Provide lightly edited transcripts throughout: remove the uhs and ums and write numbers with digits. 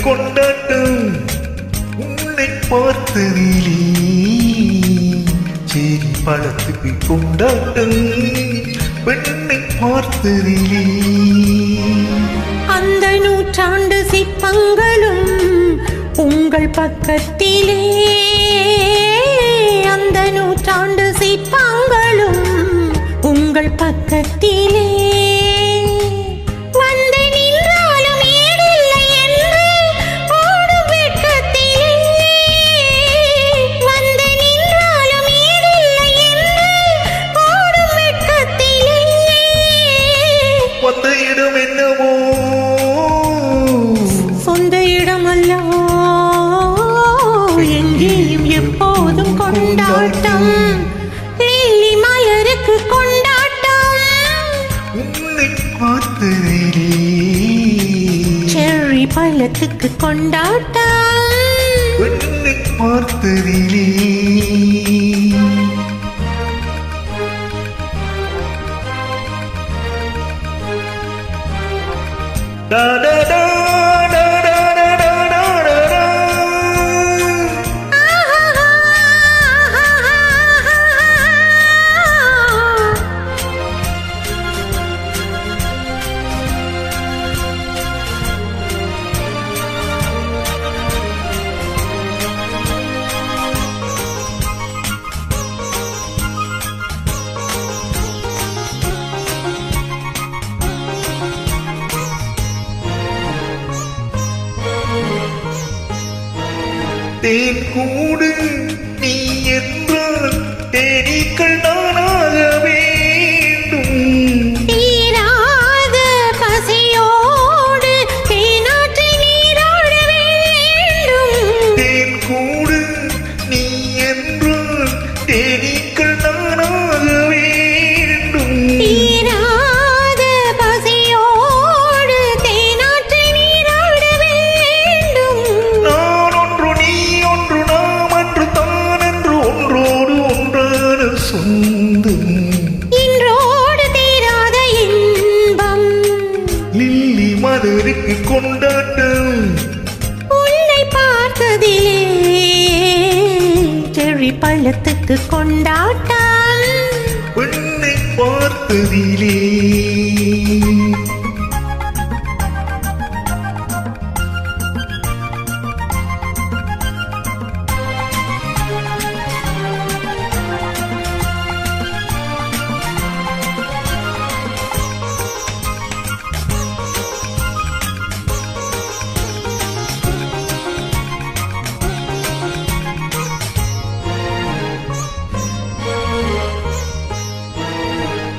கொண்டாட்டம் உன்னை பார்த்ததிலே. சரி பழத்துக்கு கொண்டாட்டம் பெண்ணை பார்த்ததிலே. அந்த நூற்றாண்டு சிற்பங்களும் உங்கள் பக்கத்திலே. அந்த நூற்றாண்டு சிற்பங்களும் உங்கள் பக்கத்திலே. வந்து நின்றாலும் ஏடில்லை என்று ஓடும் வெட்கத்திலே. வந்து நின்றாலும் ஏடில்லை என்று ஓடும் வெட்கத்திலே. வந்த இடம் என்னவோ சொந்த இடம் அல்லவோ. எங்கேயும் எப்போதும் கொண்டாட்டம். லில்லி மலருக்கு கொண்டாட்டம் உன்னை பார்த்ததிலே. செர்ரி பழத்துக்கு கொண்டாட்டம் பெண்ணை பார்த்ததிலே. Da da da da da da da da da da. தேன் கூடு நீ என்றால் தேனீக்கள் நானாக வேண்டும். தீராத பசியோடு தேனாற்றை நீராட வேண்டும். தேன் கூடு நீ என்றால் தேனீக்கள் நானாக வேண்டும். தீராத பசியோடு தேனாற்றை நீராட வேண்டும். நான் ஒன்று நீ ஒன்று நாம் அன்று தான் என்று ஒன்றோடு ஒன்றான சொந்தம். இன்றோடு தீராத இன்பம். லில்லி மலருக்கு கொண்டாட்டம் உன்னை பார்த்ததிலே. செர்ரி பழத்துக்கு கொண்டாட்டம் பெண்ணை பார்த்ததிலே.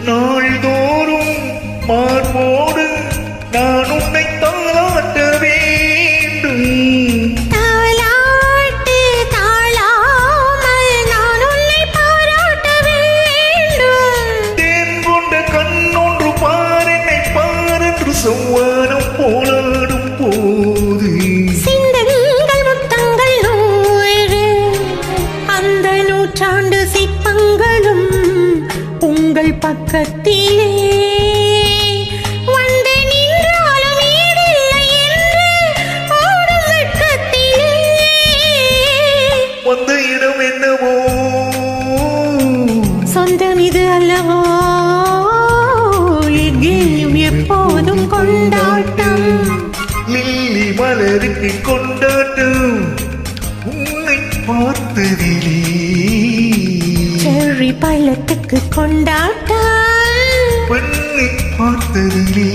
நாள்தோறும் மார்போடு நான் உன்னை தாளாட்ட வேண்டும். தாலாட்டு தாளாமல் நான் உன்னை பாராட்ட வேண்டும். தேன் கொண்ட கண்ணொன்று பாரென்னை பாரென்று செவ்வானம் போலாடும் போது. சிந்தங்கள் முத்தங்கள் நூறு. அந்த நூற்றாண்டு சிற்பங்களும் உங்கள் பக்கத்திலே. வந்து நின்றாலும் ஏடில்லை என்று ஓடும் வெட்கத்திலே. வந்த இடம் என்னவோ சொந்தம் இது அல்லவோ. எங்கேயும் எப்போதும் கொண்டாட்டம். லில்லி மலருக்கு கொண்டாட்டம் உன்னை பார்த்ததிலே. செர்ரி பழத்துக்கு கொண்டாட்டம் பெண்ணை பார்த்ததிலே.